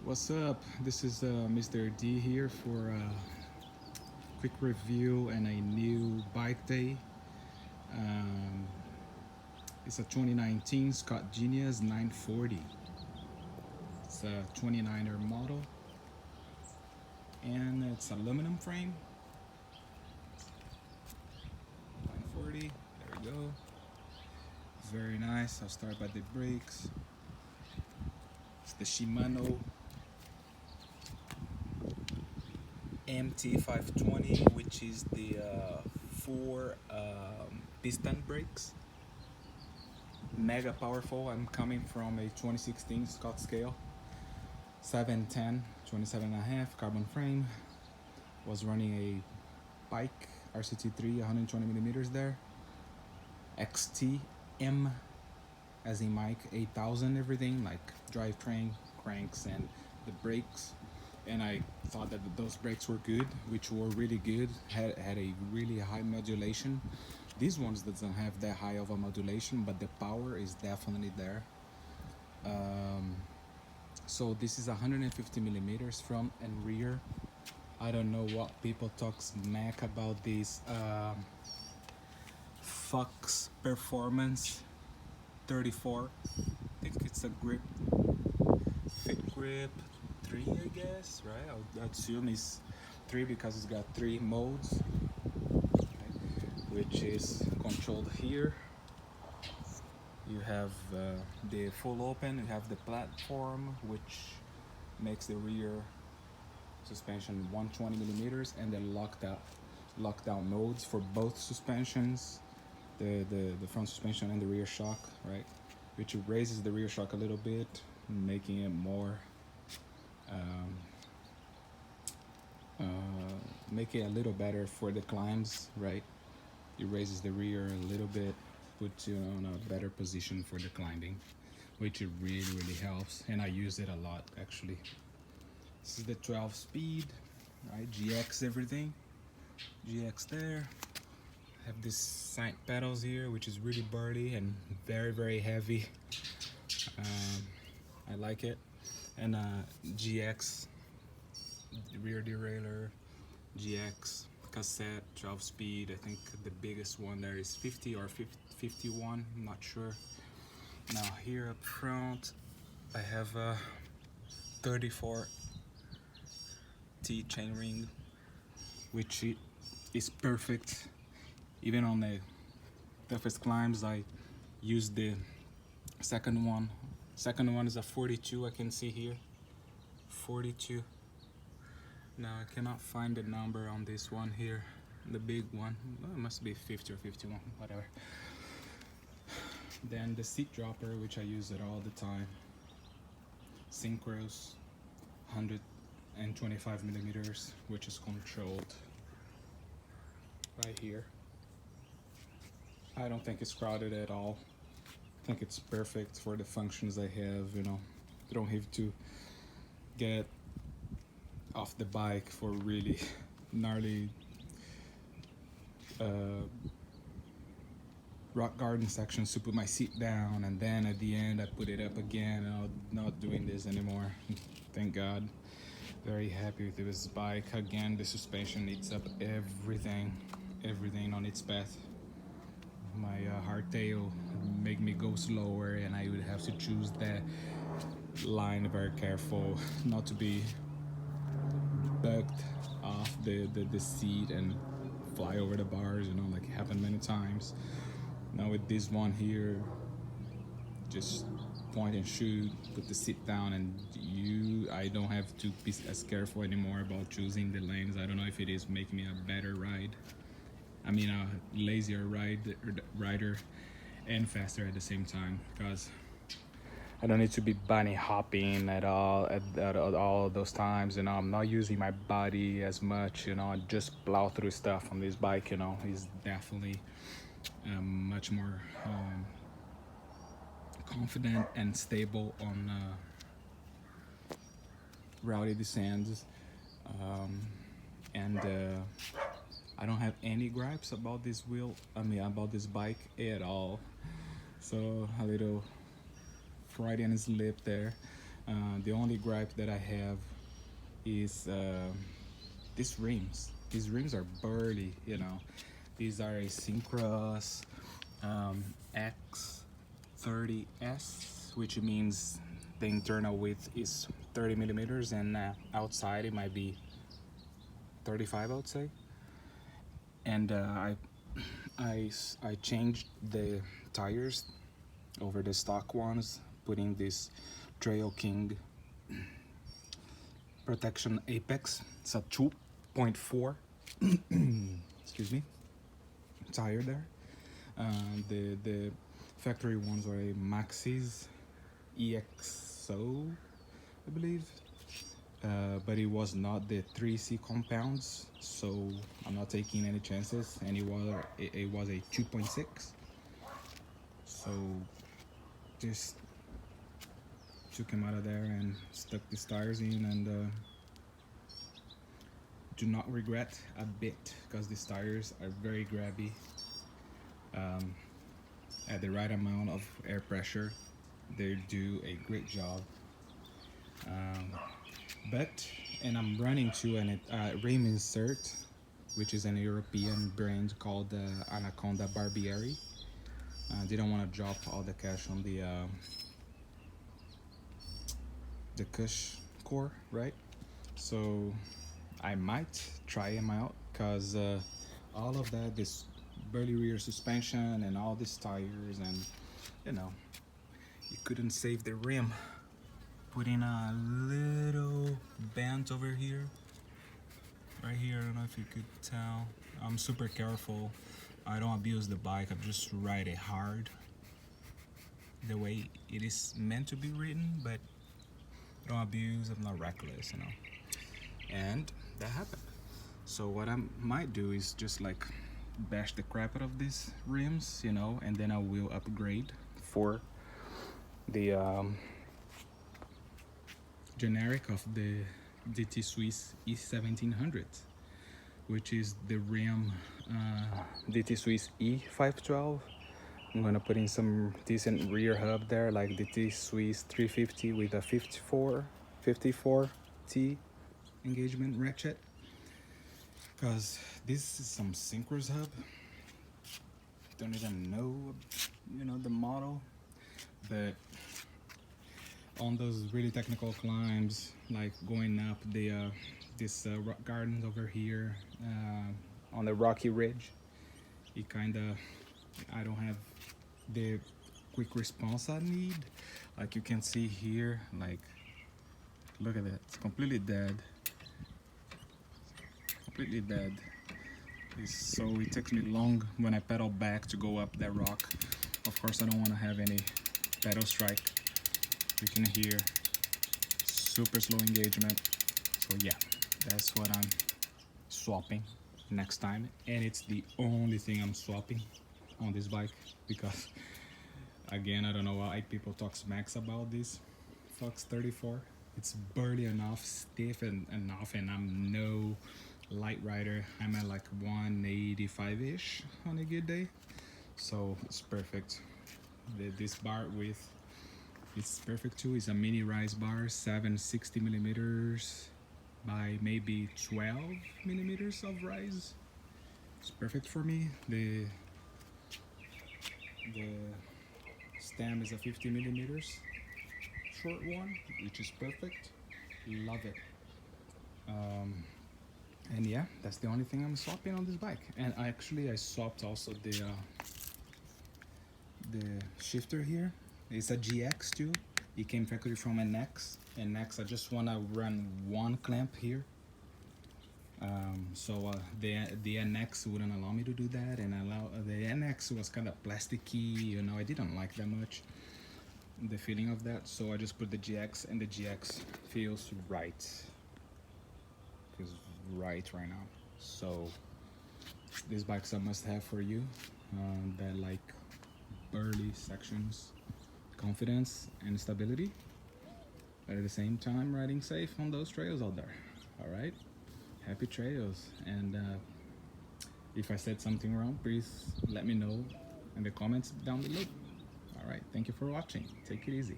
What's up? This is Mr. D here for a quick review and a new bike day. Um, it's a 2019 Scott Genius 940. It's a 29er model and it's aluminum frame. 940. There we go. Very nice. I'll start by the brakes. It's the Shimano MT520, which is the four piston brakes. Mega powerful. I'm coming from a 2016 Scott scale 710 27 and a half carbon frame. Was running a bike RCT3 120 millimeters there, XT-M as in Mike 8000, everything like drivetrain, cranks, and the brakes. And I thought that those brakes were good, which were really good. Had a really high modulation. These ones doesn't have that high of a modulation, but the power is definitely there. So this is 150 millimeters front and rear. I don't know what people talk smack about this Fox Performance 34. I think it's a grip, fit grip 3, I guess, right? I'll assume it's 3 because it's got 3 modes, which is controlled here. You have the full open, you have the platform, which makes the rear suspension 120 millimeters, and then lockdown modes for both suspensions, the front suspension and the rear shock, right? Which raises the rear shock a little bit, making it more make it a little better for the climbs, right? It raises the rear a little bit, puts you on a better position for the climbing, which it really helps, and I use it a lot actually. This is the 12 speed, right? GX everything, GX there. Have these side pedals here, which is really burly and very heavy. I like it. And GX rear derailleur, GX cassette 12 speed. I think the biggest one there is 50 or 51, I'm not sure. Now here up front I have a 34 T chainring, which is perfect even on the toughest climbs. I use the second one. Second one is a 42, I can see here, 42. Now I cannot find the number on this one here, the big one. Well, it must be 50 or 51, whatever. Then the seat dropper, which I use it all the time. Synchros 125 millimeters, which is controlled right here. I don't think it's crowded at all. I think it's perfect for the functions I have, you know. You don't have to get off the bike for really gnarly rock garden sections to put my seat down, and then at the end I put it up again. I'm not doing this anymore, thank God. Very happy with this bike. Again, the suspension eats up everything on its path. My hardtail make me go slower, and I would have to choose that line very careful not to be bugged off the seat and fly over the bars, you know, like it happened many times. Now with this one here, just point and shoot, put the seat down, and I don't have to be as careful anymore about choosing the lanes. I don't know if it is making me a better ride, I mean a lazier rider and faster at the same time, because I don't need to be bunny hopping at all at all those times. You know, I'm not using my body as much. You know, I just plow through stuff on this bike. You know, it's definitely much more confident and stable on rowdy descents. And I don't have any gripes about this about this bike at all. So a little Freudian slip there. The only gripe that I have is these rims. These rims are burly, you know. These are a Syncros X30S, which means the internal width is 30 millimeters, and outside it might be 35, I would say. And I changed the tires over the stock ones, putting this Trail King Protection Apex. It's a 2.4 excuse me, tire there. The factory ones are a Maxxis EXO, I believe, but it was not the 3C compounds, so I'm not taking any chances. And it was a 2.6, so just took him out of there and stuck these tires in, and do not regret a bit, because these tires are very grabby. At the right amount of air pressure, they do a great job. And I'm running to a rim insert, which is an European brand called Anaconda Barbieri. Didn't want to drop all the cash on the Cush core, right? So I might try him out, because all of that, this burly rear suspension and all these tires, and you know, you couldn't save the rim. Put in a little bend over here, right here. I don't know if you could tell. I'm super careful. I don't abuse the bike. I just ride it hard, the way it is meant to be ridden, but I don't abuse. I'm not reckless, you know. And that happened. So what I might do is just like bash the crap out of these rims, you know, and then I will upgrade for the generic of the DT Swiss E1700, which is the rim DT Swiss E512. I'm gonna put in some decent rear hub there, like DT Swiss 350 with a 54T engagement ratchet, because this is some Syncros hub. Don't even know, you know, the model, but on those really technical climbs, like going up this rock gardens over here on the rocky ridge, it kind of, I don't have the quick response I need. Like you can see here, like look at that, it's completely dead. Completely dead. So it takes me long when I pedal back to go up that rock. Of course, I don't want to have any pedal strike. You can hear super slow engagement. So yeah, that's what I'm swapping next time, and it's the only thing I'm swapping on this bike, because again, I don't know why people talk smacks about this Fox 34. It's burly enough, stiff enough, and I'm no light rider. I'm at like 185-ish on a good day, so it's perfect. This bar width, it's perfect too. It's a mini rise bar, 760 millimeters by maybe 12 millimeters of rise. It's perfect for me. The stem is a 50 millimeters short one, which is perfect. Love it. And yeah, that's the only thing I'm swapping on this bike. And I swapped also the shifter here. It's a GX too. It came factory from NX. NX, I just want to run one clamp here. The NX wouldn't allow me to do that, and the NX was kind of plasticky, you know. I didn't like that much, the feeling of that, so I just put the GX, and the GX feels right. Feels right now. So this bike's a must-have for you that like burly sections, confidence and stability, but at the same time riding safe on those trails out there. All right, happy trails. And if I said something wrong, please let me know in the comments down below. All right, thank you for watching. Take it easy.